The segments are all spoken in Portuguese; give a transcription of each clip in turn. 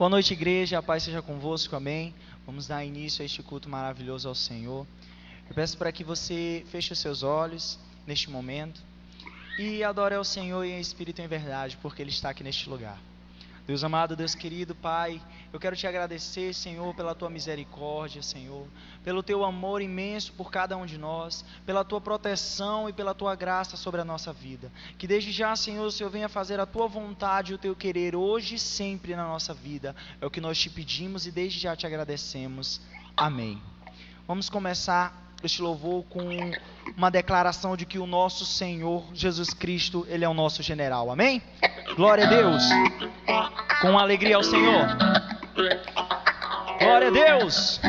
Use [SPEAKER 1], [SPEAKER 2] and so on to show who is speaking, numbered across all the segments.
[SPEAKER 1] Boa noite, igreja, a paz seja convosco, amém? Vamos dar início a este culto maravilhoso ao Senhor. Eu peço para que você feche os seus olhos neste momento e adore ao Senhor em espírito e em verdade, porque Ele está aqui neste lugar. Deus amado, Deus querido, Pai, eu quero te agradecer, Senhor, pela tua misericórdia, Senhor, pelo teu amor imenso por cada um de nós, pela tua proteção e pela tua graça sobre a nossa vida. Que desde já, Senhor, o Senhor venha fazer a tua vontade e o teu querer hoje e sempre na nossa vida. É o que nós te pedimos e desde já te agradecemos. Amém. Vamos começar este louvor com uma declaração de que o nosso Senhor Jesus Cristo, Ele é o nosso general. Amém? Glória a Deus. Com alegria ao Senhor. Glória a Deus.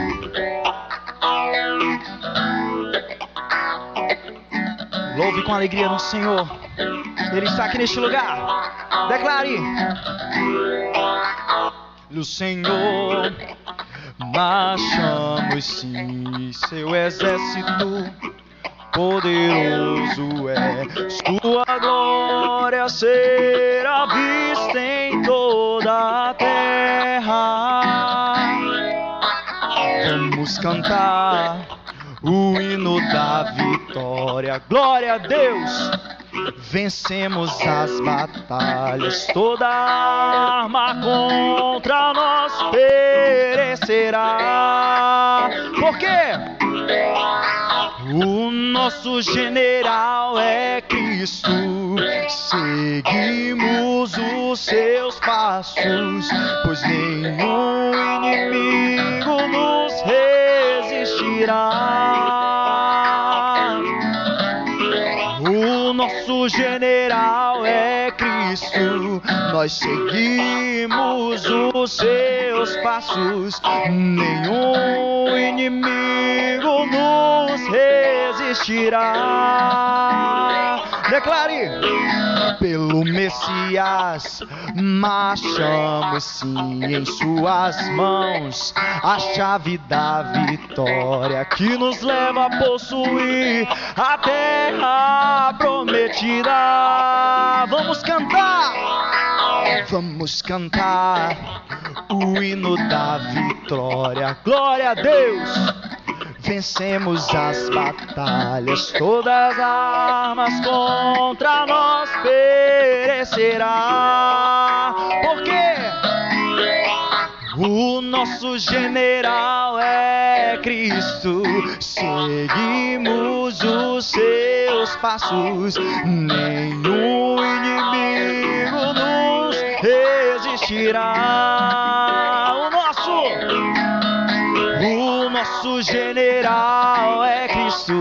[SPEAKER 1] Louve com alegria no Senhor. Ele está aqui neste lugar. Declare. O Senhor marchamos sim, seu exército poderoso é, sua glória será vista em toda a terra. Vamos cantar o hino da vitória, glória a Deus. Vencemos as batalhas, toda arma contra nós perecerá. Por quê? O nosso general é Cristo, seguimos os seus passos, pois nenhum inimigo nos resistirá. O nosso general é Cristo, nós seguimos os seus passos, nenhum inimigo nos resistirá. Declare. Pelo Messias marchamos sim, em suas mãos a chave da vitória que nos leva a possuir a terra prometida. Vamos cantar o hino da vitória, glória a Deus. Vencemos as batalhas, todas as armas contra nós perecerá. Por quê? O nosso general é Cristo, seguimos os seus passos, nenhum inimigo nos resistirá. O nosso general é Cristo,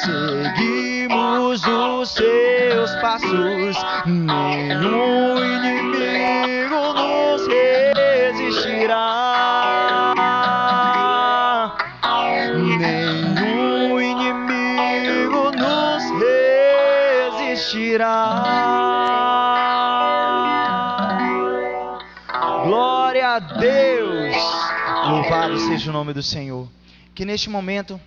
[SPEAKER 1] seguimos os seus passos, nenhum inimigo nos resistirá. Nenhum inimigo nos resistirá. Glória a Deus. Louvado seja o nome do Senhor. Que neste momento,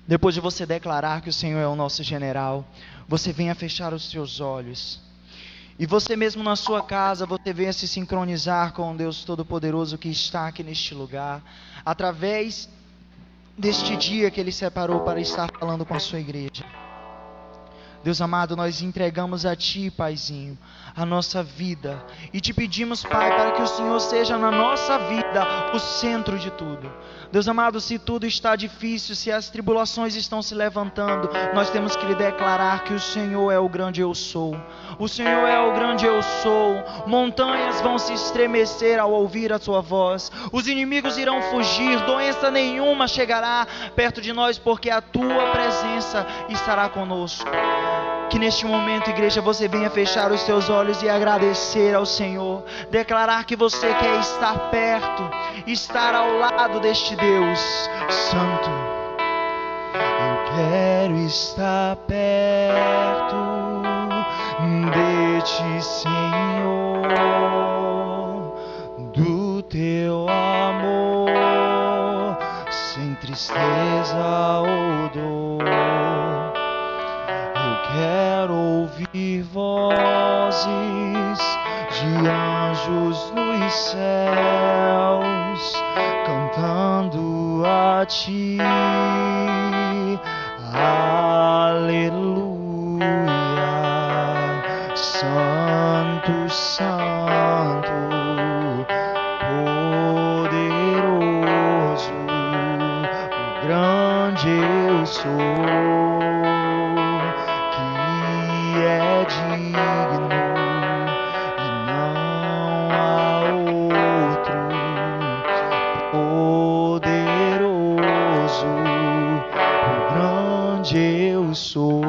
[SPEAKER 1] depois de você declarar que o Senhor é o nosso general, você venha fechar os seus olhos. E você mesmo na sua casa, você venha se sincronizar com o Deus Todo-Poderoso que está aqui neste lugar, através deste dia que Ele separou para estar falando com a sua igreja. Deus amado, nós entregamos a Ti, Paizinho, a nossa vida, e te pedimos, Pai, para que o Senhor seja na nossa vida o centro de tudo. Deus amado, se tudo está difícil, se as tribulações estão se levantando, nós temos que lhe declarar que o Senhor é o grande eu sou. O Senhor é o grande eu sou. Montanhas vão se estremecer ao ouvir a sua voz. Os inimigos irão fugir, doença nenhuma chegará perto de nós, porque a tua presença estará conosco. Que neste momento, igreja, você venha fechar os seus olhos e agradecer ao Senhor. Declarar que você quer estar perto, estar ao lado deste Deus Santo. Eu quero estar perto de Ti, Senhor, do Teu amor, sem tristeza ou dor. Quero ouvir vozes de anjos no os céus cantando a ti. Aleluia, Santo, Santo, poderoso, o grande eu sou, que é digno e não há outro, poderoso, o grande eu sou.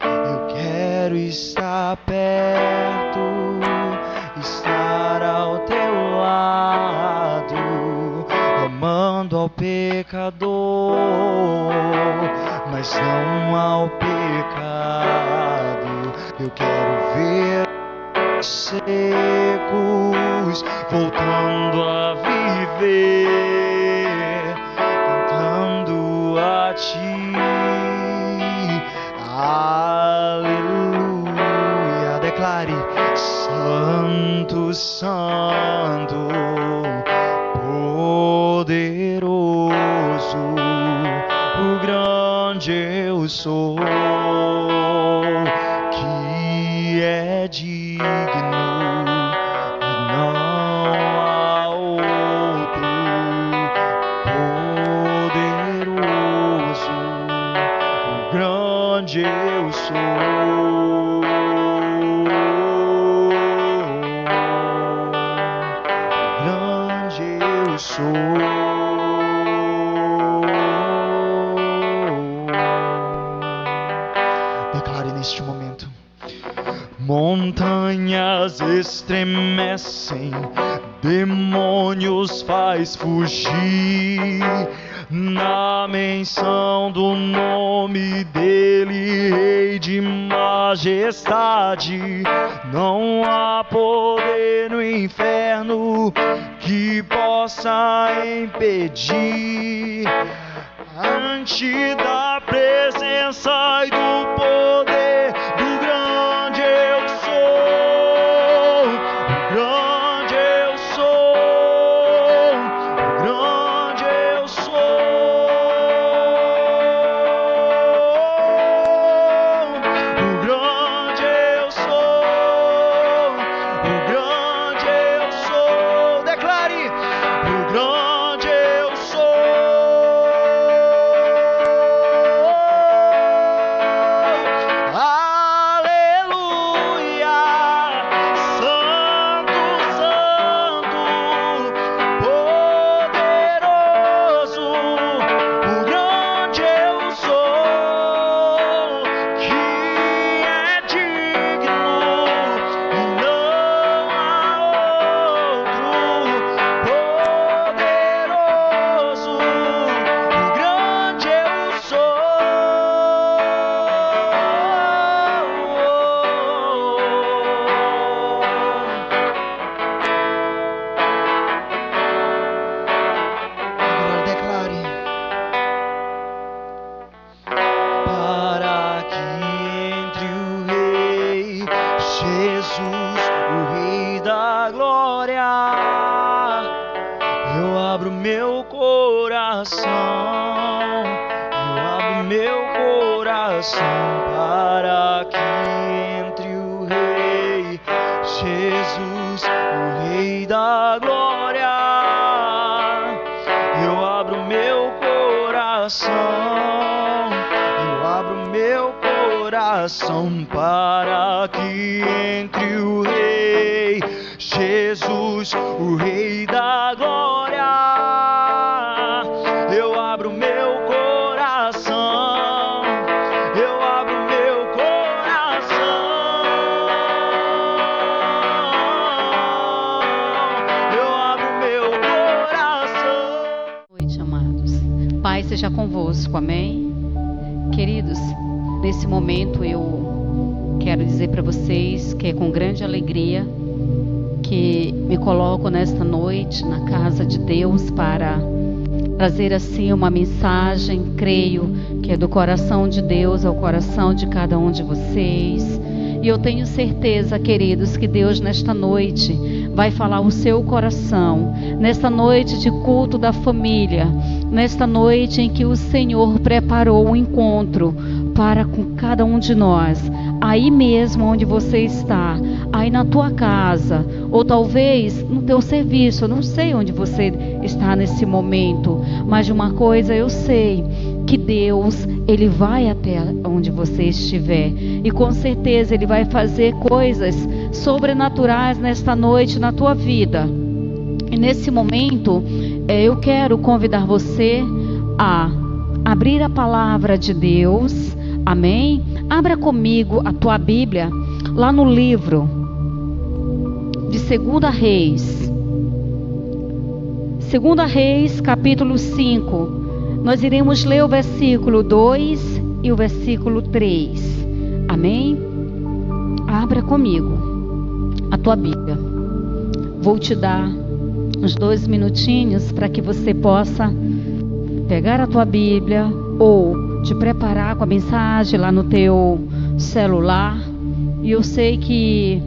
[SPEAKER 1] Eu quero estar perto, estar ao teu lado, amando ao pecador, mas não ao pecado. Eu quero ver secos voltando a viver, cantando a ti. Aleluia, declare: Santo, Santo, poderoso, o grande eu sou, que é digno e não há outro, poderoso, o grande eu sou, o grande eu sou. Declare neste momento: montanhas estremecem, demônios faz fugir, na menção do nome dele, Rei de majestade. Não há poder no inferno que possa impedir, ante da presença e do poder do grande eu sou, o grande eu sou, o grande eu sou, o grande eu sou, o grande eu sou. Declare: o grande eu sou. Para que entre o Rei Jesus, o Rei da glória. Eu abro meu coração, eu abro meu coração para que entre o Rei Jesus, o Rei da glória. Eu abro meu coração, eu abro meu coração, eu abro meu coração.
[SPEAKER 2] Boa noite, amados. Pai seja convosco, amém? Queridos, nesse momento eu quero dizer para vocês que é com grande alegria que me coloco nesta noite na casa de Deus para trazer assim uma mensagem, creio que é do coração de Deus ao coração de cada um de vocês. E eu tenho certeza, queridos, que Deus nesta noite vai falar o seu coração, nesta noite de culto da família, nesta noite em que o Senhor preparou um encontro para com cada um de nós, aí mesmo onde você está, aí na tua casa, ou talvez no teu serviço. Eu não sei onde você está nesse momento, mas de uma coisa eu sei, que Deus, Ele vai até onde você estiver, e com certeza Ele vai fazer coisas sobrenaturais nesta noite na tua vida. E nesse momento eu quero convidar você a abrir a palavra de Deus, amém? Abra comigo a tua Bíblia lá no livro de 2 Reis, 2 Reis capítulo 5. Nós iremos ler o versículo 2 e o versículo 3. Amém? Abra comigo a tua Bíblia. Vou te dar uns 2 minutinhos para que você possa pegar a tua Bíblia ou te preparar com a mensagem lá no teu celular. E eu sei que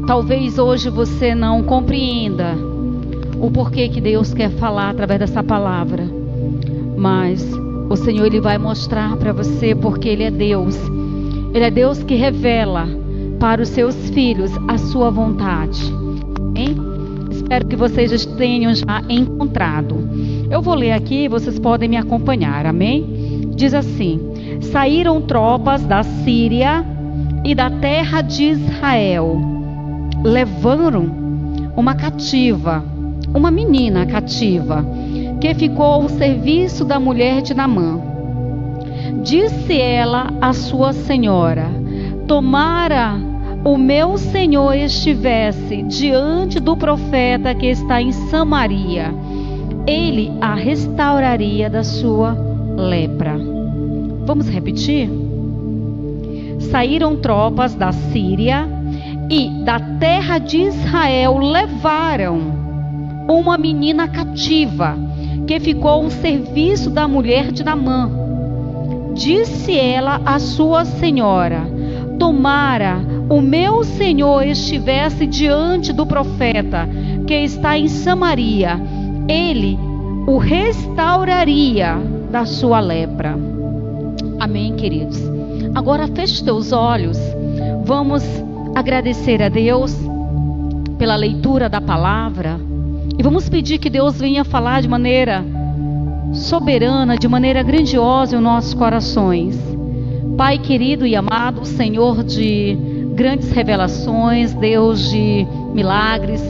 [SPEAKER 2] talvez hoje você não compreenda o porquê que Deus quer falar através dessa palavra. Mas o Senhor, Ele vai mostrar para você, porque Ele é Deus. Ele é Deus que revela para os seus filhos a sua vontade. Hein? Espero que vocês já tenham já encontrado. Eu vou ler aqui, vocês podem me acompanhar, amém? Diz assim: saíram tropas da Síria e da terra de Israel, levaram uma cativa, uma menina cativa, que ficou ao serviço da mulher de Naamã. Disse ela à sua senhora: tomara o meu senhor estivesse diante do profeta que está em Samaria, ele a restauraria da sua lepra. Vamos repetir? Saíram tropas da Síria e da terra de Israel, levaram uma menina cativa que ficou ao serviço da mulher de Naamã. Disse ela à sua senhora: tomara o meu senhor estivesse diante do profeta que está em Samaria, ele o restauraria da sua lepra. Amém, queridos? Agora feche teus olhos. Vamos agradecer a Deus pela leitura da palavra. E vamos pedir que Deus venha falar de maneira soberana, de maneira grandiosa em nossos corações. Pai querido e amado, Senhor de grandes revelações, Deus de milagres,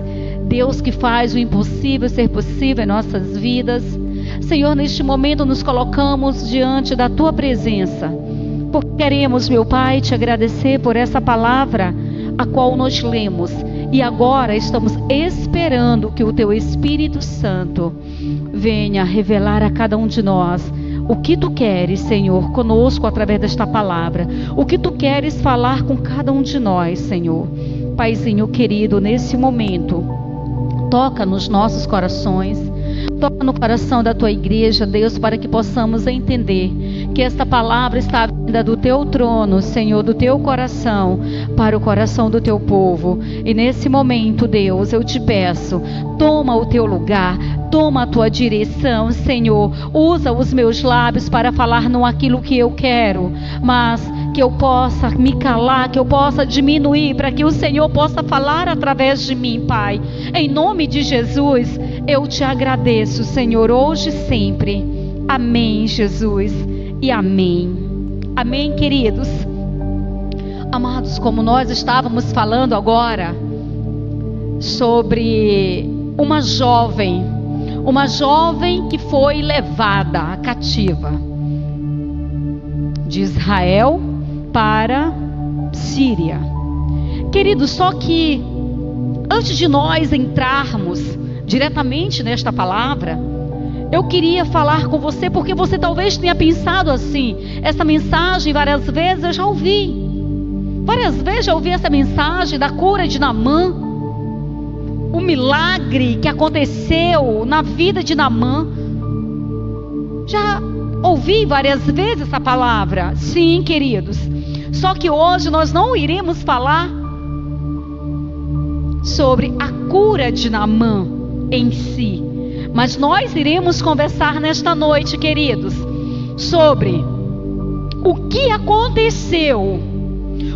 [SPEAKER 2] Deus que faz o impossível ser possível em nossas vidas. Senhor, neste momento nos colocamos diante da Tua presença, porque queremos, meu Pai, Te agradecer por essa palavra a qual nós lemos. E agora estamos esperando que o Teu Espírito Santo venha revelar a cada um de nós o que Tu queres, Senhor, conosco através desta palavra. O que Tu queres falar com cada um de nós, Senhor. Paizinho querido, nesse momento, toca nos nossos corações, toca no coração da Tua igreja, Deus, para que possamos entender que esta palavra está vinda do Teu trono, Senhor, do Teu coração, para o coração do Teu povo. E nesse momento, Deus, eu Te peço, toma o Teu lugar, toma a Tua direção, Senhor. Usa os meus lábios para falar não aquilo que eu quero, mas que eu possa me calar, que eu possa diminuir, para que o Senhor possa falar através de mim, Pai. Em nome de Jesus, eu Te agradeço, Senhor, hoje e sempre. Amém, Jesus, e amém. Amém, queridos. Amados, como nós estávamos falando agora sobre uma jovem que foi levada cativa de Israel para Síria. Queridos, só que antes de nós entrarmos diretamente nesta palavra, eu queria falar com você, porque você talvez tenha pensado assim: essa mensagem várias vezes eu já ouvi, Várias vezes já ouvi essa mensagem da cura de Naamã, o milagre que aconteceu na vida de Naamã. Já ouvi várias vezes essa palavra. Sim, queridos. Só que hoje nós não iremos falar sobre a cura de Naamã em si, mas nós iremos conversar nesta noite, queridos, sobre o que aconteceu,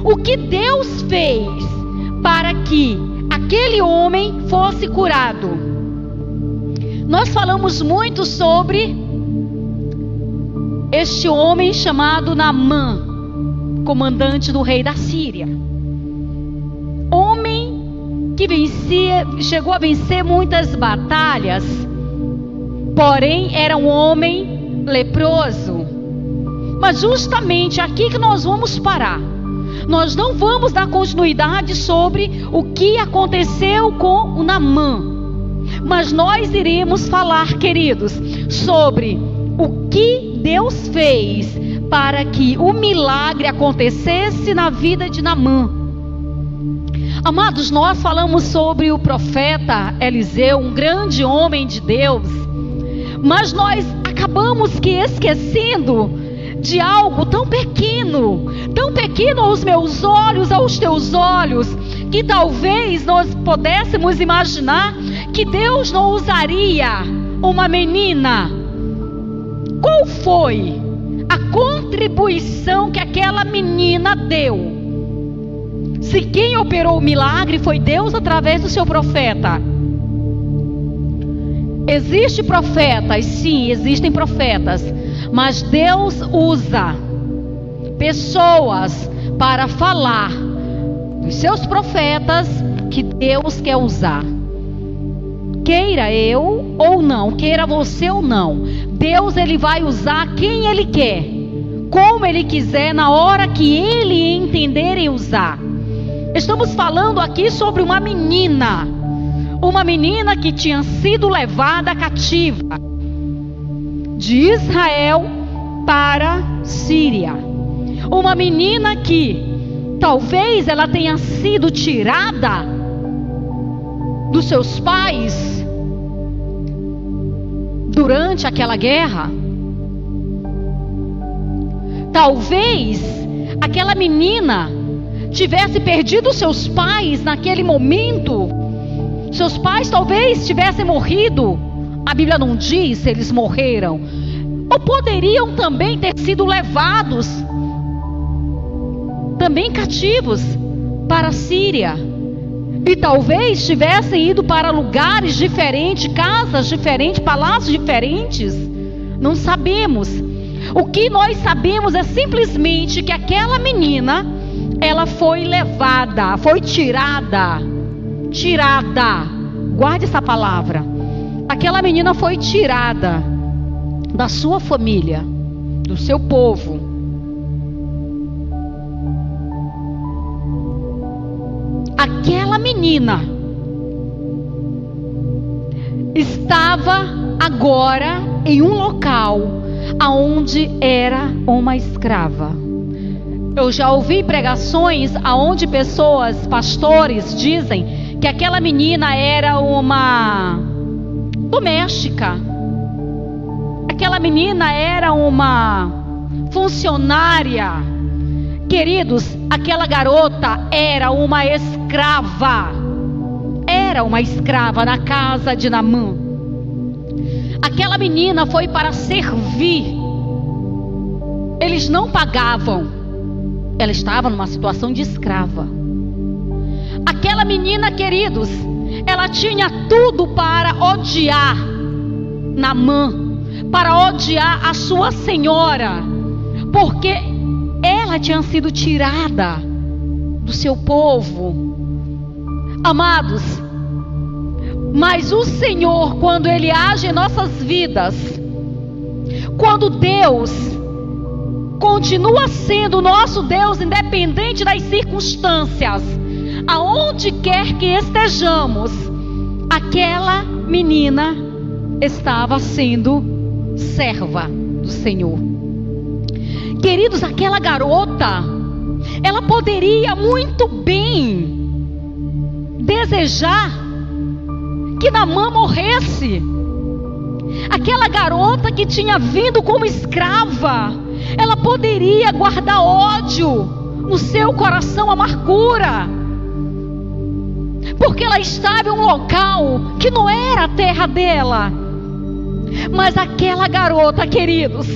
[SPEAKER 2] o que Deus fez para que aquele homem fosse curado. Nós falamos muito sobre este homem chamado Naamã, comandante do rei da Síria. Homem que chegou a vencer muitas batalhas, porém era um homem leproso. Mas justamente aqui que nós vamos parar. Nós não vamos dar continuidade sobre o que aconteceu com o Naamã, mas nós iremos falar, queridos, sobre o que Deus fez para que o milagre acontecesse na vida de Naamã. Amados, nós falamos sobre o profeta Eliseu, um grande homem de Deus, mas nós acabamos que esquecendo de algo tão pequeno aos meus olhos, aos teus olhos, que talvez nós pudéssemos imaginar que Deus não usaria uma menina. Qual foi a contribuição que aquela menina deu? Se quem operou o milagre foi Deus através do seu profeta. Existem profetas, sim, existem profetas, mas Deus usa pessoas para falar dos seus profetas que Deus quer usar. Queira eu ou não, queira você ou não, Deus ele vai usar quem ele quer, como ele quiser, na hora que ele entender e usar. Estamos falando aqui sobre uma menina que tinha sido levada cativa de Israel para Síria. Uma menina que talvez ela tenha sido tirada dos seus pais durante aquela guerra. Talvez aquela menina tivesse perdido seus pais naquele momento. Seus pais talvez tivessem morrido. A Bíblia não diz se eles morreram. Ou poderiam também ter sido levados, também cativos, para a Síria. E talvez tivessem ido para lugares diferentes, casas diferentes, palácios diferentes. Não sabemos. O que nós sabemos é simplesmente que aquela menina, ela foi levada, foi tirada. Guarde essa palavra. Aquela menina foi tirada da sua família, do seu povo. Aquela menina estava agora em um local aonde era uma escrava. Eu já ouvi pregações aonde pessoas, pastores, dizem que aquela menina era uma doméstica. Aquela menina era uma funcionária. Queridos, aquela garota era uma escrava. Era uma escrava na casa de Naamã. Aquela menina foi para servir. Eles não pagavam. Ela estava numa situação de escrava. Aquela menina, queridos, ela tinha tudo para odiar Naamã, para odiar a sua senhora, porque ela tinha sido tirada do seu povo. Amados, mas o Senhor, quando Ele age em nossas vidas, quando Deus continua sendo o nosso Deus, independente das circunstâncias, aonde quer que estejamos, aquela menina estava sendo serva do Senhor. Queridos, aquela garota, ela poderia muito bem desejar que Naamã morresse. Aquela garota que tinha vindo como escrava, ela poderia guardar ódio no seu coração, amargura, porque ela estava em um local que não era a terra dela. Mas aquela garota, queridos,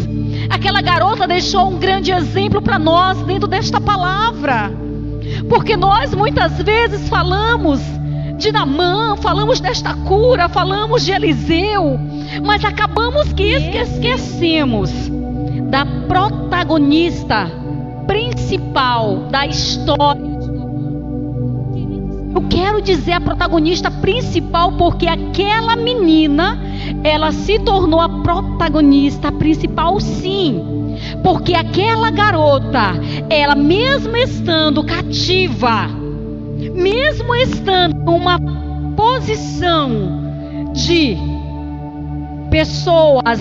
[SPEAKER 2] aquela garota deixou um grande exemplo para nós dentro desta palavra. Porque nós muitas vezes falamos de Naamã, falamos desta cura, falamos de Eliseu, mas acabamos que esquecemos da protagonista principal da história. Eu quero dizer a protagonista principal porque aquela menina, ela se tornou a protagonista principal, sim. Porque aquela garota, ela mesmo estando cativa, mesmo estando em uma posição de pessoas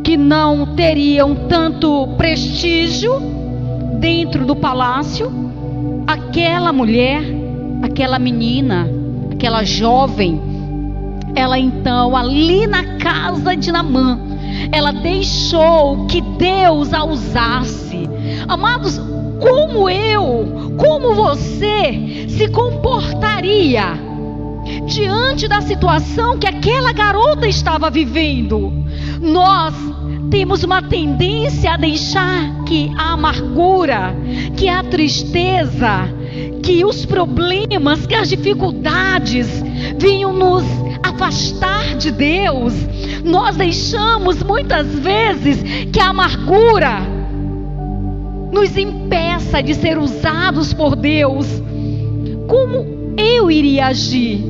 [SPEAKER 2] que não teriam tanto prestígio dentro do palácio, aquela mulher, aquela menina, aquela jovem, ela então ali na casa de Naamã, ela deixou que Deus a usasse. Amados, como você se comportaria diante da situação que aquela garota estava vivendo? Nós temos uma tendência a deixar que a amargura, que a tristeza, que os problemas, que as dificuldades venham nos afastar de Deus. Nós deixamos muitas vezes que a amargura nos impeça de ser usados por Deus. Como eu iria agir?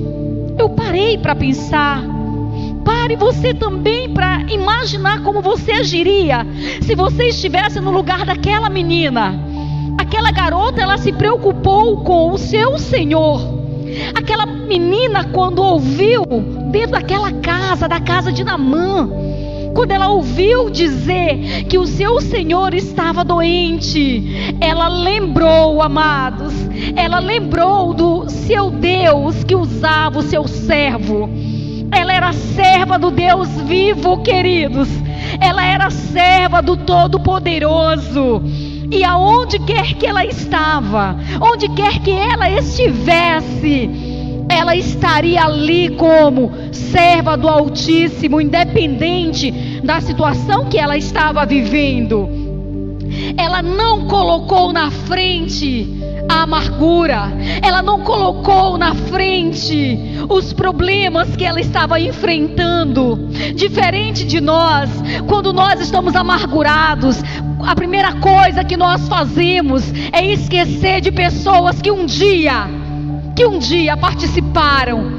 [SPEAKER 2] Eu parei para pensar. Pare você também para imaginar como você agiria se você estivesse no lugar daquela menina. Aquela garota, ela se preocupou com o seu Senhor. Aquela menina, quando ouviu dentro daquela casa, da casa de Naamã, quando ela ouviu dizer que o seu Senhor estava doente, ela lembrou, amados, ela lembrou do seu Deus que usava o seu servo. Ela era serva do Deus vivo, queridos. Ela era serva do Todo-Poderoso. E aonde quer que ela estava, onde quer que ela estivesse, ela estaria ali como serva do Altíssimo, independente da situação que ela estava vivendo. Ela não colocou na frente a amargura, ela não colocou na frente os problemas que ela estava enfrentando. Diferente de nós, quando nós estamos amargurados, a primeira coisa que nós fazemos é esquecer de pessoas que um dia participaram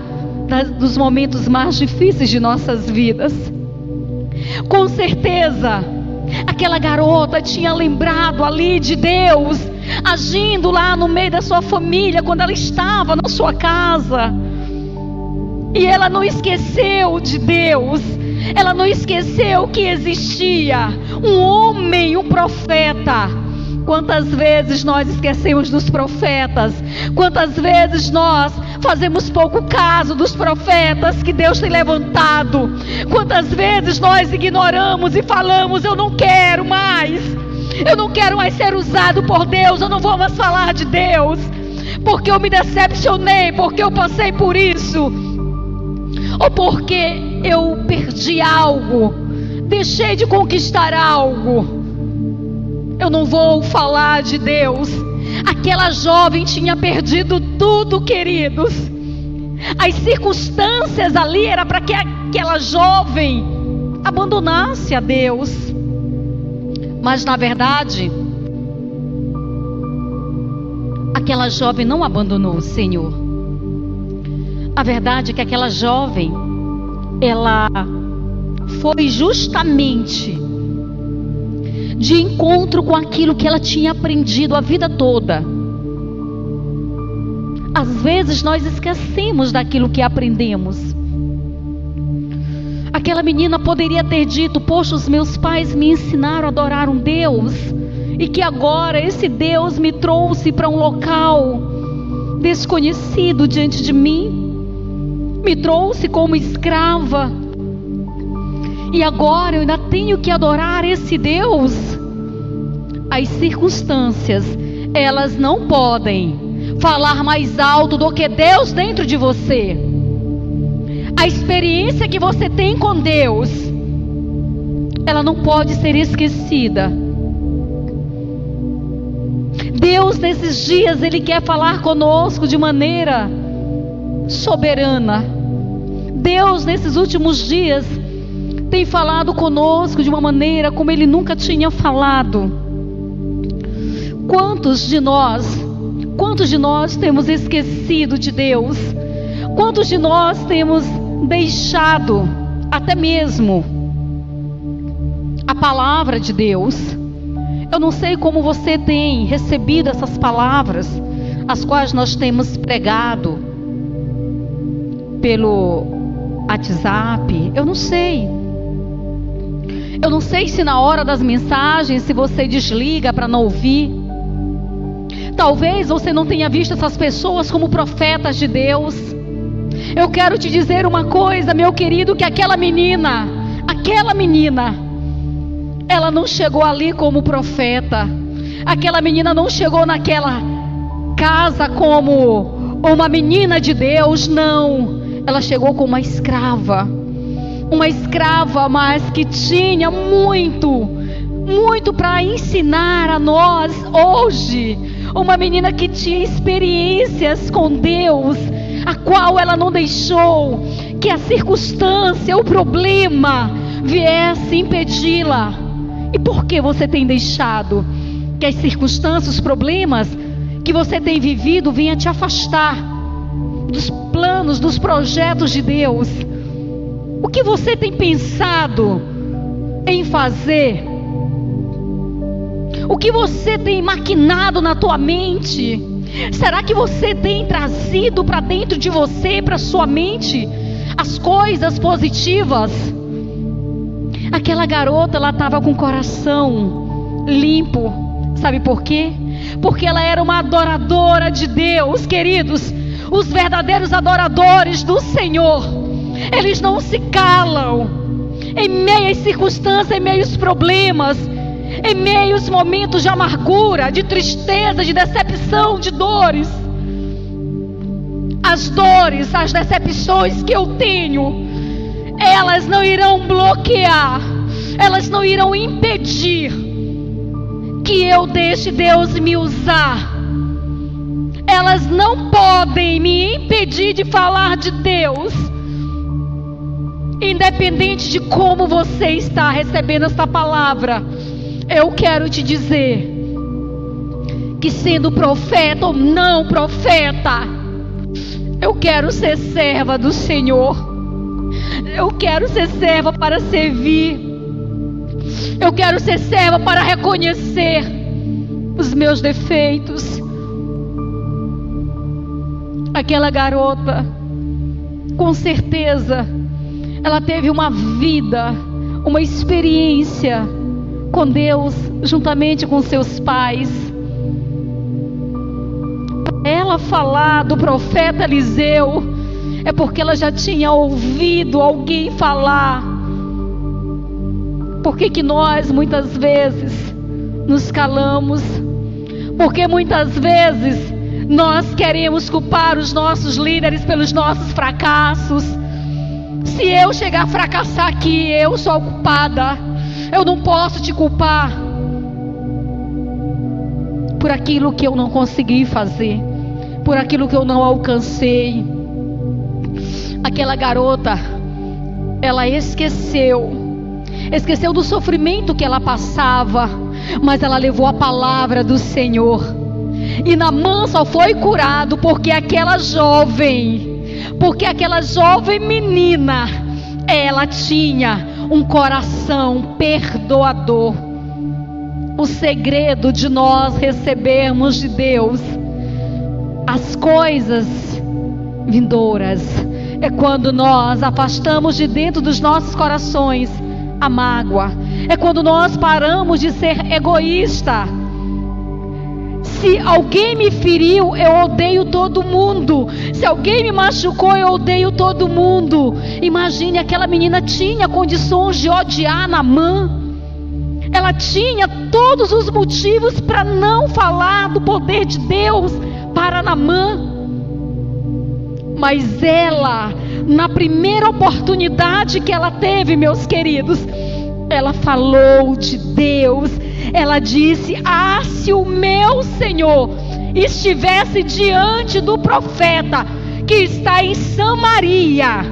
[SPEAKER 2] dos momentos mais difíceis de nossas vidas. Com certeza, aquela garota tinha lembrado ali de Deus, agindo lá no meio da sua família, quando ela estava na sua casa. E ela não esqueceu de Deus. Ela não esqueceu que existia um homem, um profeta. Quantas vezes nós esquecemos dos profetas? Quantas vezes nós fazemos pouco caso dos profetas que Deus tem levantado? Quantas vezes nós ignoramos e falamos: eu não quero mais, eu não quero mais ser usado por Deus, eu não vou mais falar de Deus, porque eu me decepcionei, porque eu passei por isso, ou porque eu perdi algo, deixei de conquistar algo. Eu não vou falar de Deus. Aquela jovem tinha perdido tudo, queridos. As circunstâncias ali era para que aquela jovem abandonasse a Deus. Mas na verdade, aquela jovem não abandonou o Senhor. A verdade é que aquela jovem, ela foi justamente de encontro com aquilo que ela tinha aprendido a vida toda. Às vezes nós esquecemos daquilo que aprendemos. Aquela menina poderia ter dito: poxa, os meus pais me ensinaram a adorar um Deus, e que agora esse Deus me trouxe para um local desconhecido diante de mim, me trouxe como escrava, e agora eu ainda tenho que adorar esse Deus. As circunstâncias, elas não podem falar mais alto do que Deus dentro de você. A experiência que você tem com Deus, ela não pode ser esquecida. Deus nesses dias, Ele quer falar conosco de maneira soberana. Deus nesses últimos dias tem falado conosco de uma maneira como Ele nunca tinha falado. Quantos de nós temos esquecido de Deus? Quantos de nós temos deixado até mesmo a palavra de Deus? Eu não sei como você tem recebido essas palavras, as quais nós temos pregado pelo WhatsApp. Eu não sei se na hora das mensagens, se você desliga para não ouvir. Talvez você não tenha visto essas pessoas como profetas de Deus. Eu quero te dizer uma coisa, meu querido, que aquela menina, ela não chegou ali como profeta. Aquela menina não chegou naquela casa como uma menina de Deus, não. Ela chegou como uma escrava, mas que tinha muito para ensinar a nós hoje. Uma menina que tinha experiências com Deus, a qual ela não deixou que a circunstância, o problema viesse impedi-la. E por que você tem deixado que as circunstâncias, os problemas que você tem vivido venham te afastar dos planos, dos projetos de Deus? O que você tem pensado em fazer? O que você tem maquinado na tua mente? Será que você tem trazido para dentro de você, para sua mente, as coisas positivas? Aquela garota, ela estava com o coração limpo. Sabe por quê? Porque ela era uma adoradora de Deus, queridos. Os verdadeiros adoradores do Senhor, eles não se calam em meio às circunstâncias, em meio aos problemas, em meio aos momentos de amargura, de tristeza, de decepção, de dores. As dores, as decepções que eu tenho, elas não irão bloquear, elas não irão impedir que eu deixe Deus me usar. Elas não podem me impedir de falar de Deus. Independente de como você está recebendo essa palavra, eu quero te dizer que, sendo profeta ou não profeta, eu quero ser serva do Senhor. Eu quero ser serva para servir. Eu quero ser serva para reconhecer os meus defeitos. Aquela garota, com certeza, ela teve uma vida, uma experiência com Deus, juntamente com seus pais. Ela falar do profeta Eliseu é porque ela já tinha ouvido alguém falar. Por que nós muitas vezes nos calamos? Porque muitas vezes nós queremos culpar os nossos líderes pelos nossos fracassos. Se eu chegar a fracassar aqui, eu sou a culpada. Eu não posso te culpar por aquilo que eu não consegui fazer, por aquilo que eu não alcancei. Aquela garota, ela esqueceu do sofrimento que ela passava, mas ela levou a palavra do Senhor. E Naamã só foi curado porque aquela jovem menina, ela tinha um coração perdoador. O segredo de nós recebermos de Deus as coisas vindouras é quando nós afastamos de dentro dos nossos corações a mágoa. É quando nós paramos de ser egoísta. Se alguém me feriu, eu odeio todo mundo. Se alguém me machucou, eu odeio todo mundo. Imagine, aquela menina tinha condições de odiar Naamã. Ela tinha todos os motivos para não falar do poder de Deus para Naamã. Mas ela, na primeira oportunidade que ela teve, meus queridos, ela falou de Deus. Ela disse: ah, se o meu Senhor estivesse diante do profeta que está em Samaria,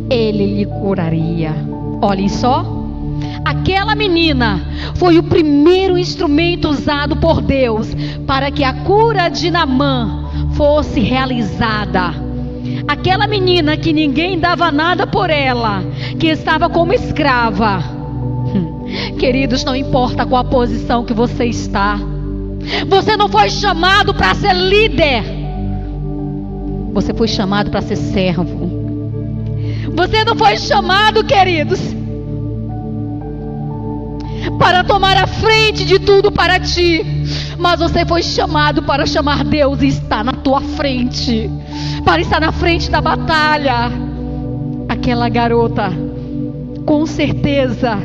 [SPEAKER 2] ele lhe curaria. Olhem só, aquela menina foi o primeiro instrumento usado por Deus para que a cura de Naamã fosse realizada. Aquela menina que ninguém dava nada por ela, que estava como escrava. Queridos, não importa qual a posição que você está, você não foi chamado para ser líder, você foi chamado para ser servo. Você não foi chamado, queridos, para tomar a frente de tudo para ti, mas você foi chamado para chamar Deus e estar na tua frente, para estar na frente da batalha. Aquela garota, com certeza,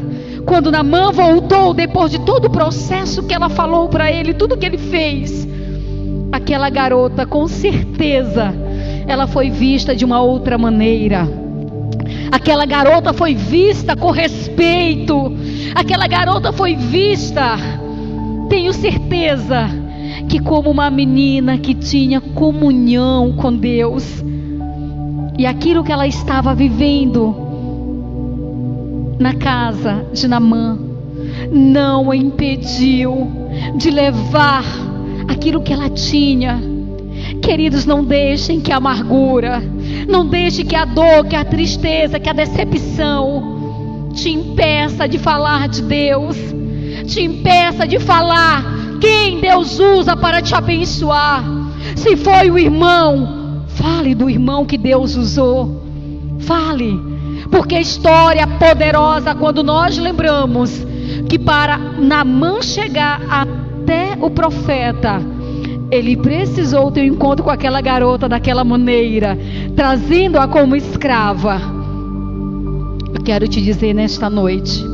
[SPEAKER 2] quando Naamã voltou, depois de todo o processo que ela falou para ele, tudo que ele fez, aquela garota, com certeza, ela foi vista de uma outra maneira. Aquela garota foi vista com respeito. Aquela garota foi vista, tenho certeza, que como uma menina que tinha comunhão com Deus. E aquilo que ela estava vivendo na casa de Naamã não a impediu de levar aquilo que ela tinha. Queridos, não deixem que a amargura, não deixem que a dor, que a tristeza, que a decepção te impeça de falar de Deus, te impeça de falar quem Deus usa para te abençoar. Se foi o irmão, fale do irmão que Deus usou. Fale, porque a história é poderosa quando nós lembramos que para Naamã chegar até o profeta, ele precisou ter um encontro com aquela garota daquela maneira, trazendo-a como escrava. Eu quero te dizer nesta noite,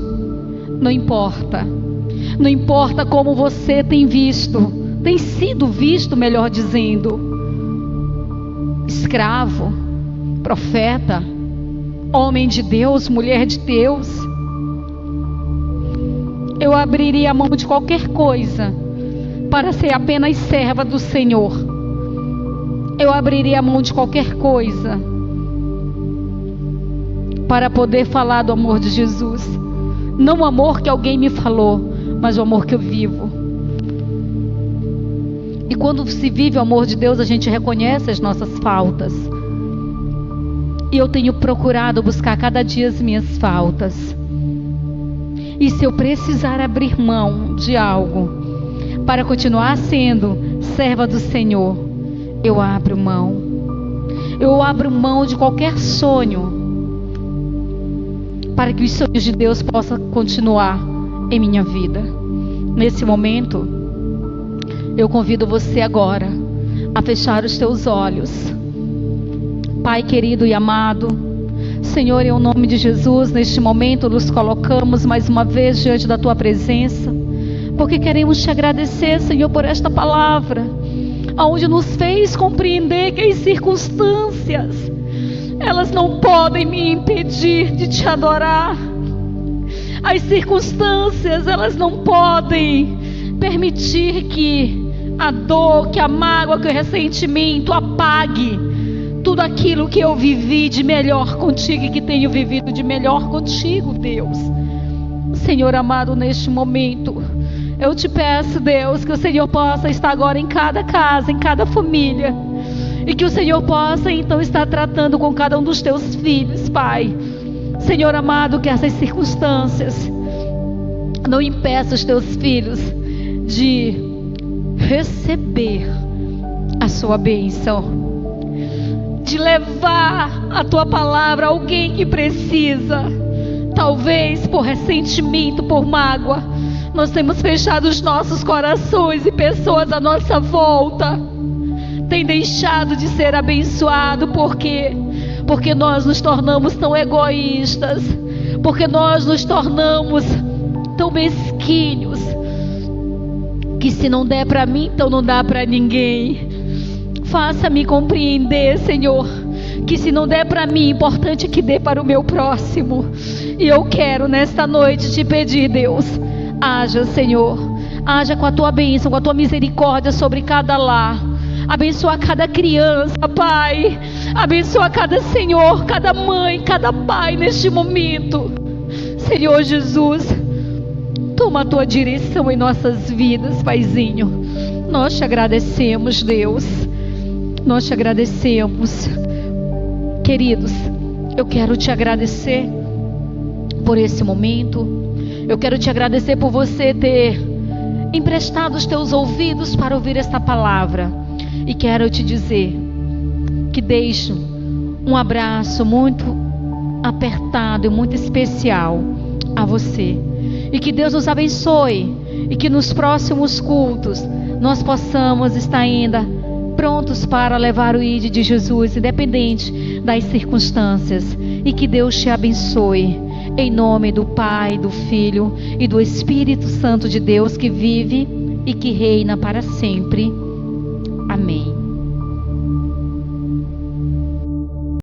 [SPEAKER 2] não importa como você tem sido visto, melhor dizendo, escravo, profeta, homem de Deus, mulher de Deus, eu abriria a mão de qualquer coisa para ser apenas serva do Senhor. Eu abriria a mão de qualquer coisa para poder falar do amor de Jesus. Não o amor que alguém me falou, mas o amor que eu vivo. E quando se vive o amor de Deus, a gente reconhece as nossas faltas. E eu tenho procurado buscar cada dia as minhas faltas. E se eu precisar abrir mão de algo para continuar sendo serva do Senhor, eu abro mão. Eu abro mão de qualquer sonho, para que os sonhos de Deus possam continuar em minha vida. Nesse momento, eu convido você agora a fechar os teus olhos. Pai querido e amado, Senhor, em nome de Jesus, neste momento nos colocamos mais uma vez diante da tua presença, porque queremos te agradecer, Senhor, por esta palavra, aonde nos fez compreender que as circunstâncias, elas não podem me impedir de te adorar. As circunstâncias, elas não podem permitir que a dor, que a mágoa, que o ressentimento apague tudo aquilo que eu vivi de melhor contigo e que tenho vivido de melhor contigo, Deus. Senhor amado, neste momento, eu te peço, Deus, que o Senhor possa estar agora em cada casa, em cada família, e que o Senhor possa então estar tratando com cada um dos teus filhos, Pai. Senhor amado, que essas circunstâncias não impeçam os teus filhos de receber a sua bênção, de levar a tua palavra a alguém que precisa, talvez por ressentimento, por mágoa, Nós temos fechado os nossos corações e pessoas à nossa volta têm deixado de ser abençoado. Por quê? Porque nós nos tornamos tão egoístas, porque nós nos tornamos tão mesquinhos, que se não der para mim, então não dá para ninguém. Faça-me compreender, Senhor, que se não der para mim, importante é que dê para o meu próximo. E eu quero nesta noite te pedir, Deus, haja, Senhor, haja com a tua bênção, com a tua misericórdia sobre cada lar. Abençoa cada criança, Pai. Abençoa cada Senhor, cada mãe, cada pai neste momento. Senhor Jesus, toma a tua direção em nossas vidas, Paizinho. Nós te agradecemos, Deus. Nós te agradecemos. Queridos, eu quero te agradecer por esse momento. Eu quero te agradecer por você ter emprestado os teus ouvidos para ouvir esta palavra. E quero te dizer que deixo um abraço muito apertado e muito especial a você. E que Deus nos abençoe. E que nos próximos cultos nós possamos estar ainda prontos para levar o ID de Jesus, independente das circunstâncias. E que Deus te abençoe. Em nome do Pai, do Filho e do Espírito Santo de Deus, que vive e que reina para sempre. Amém.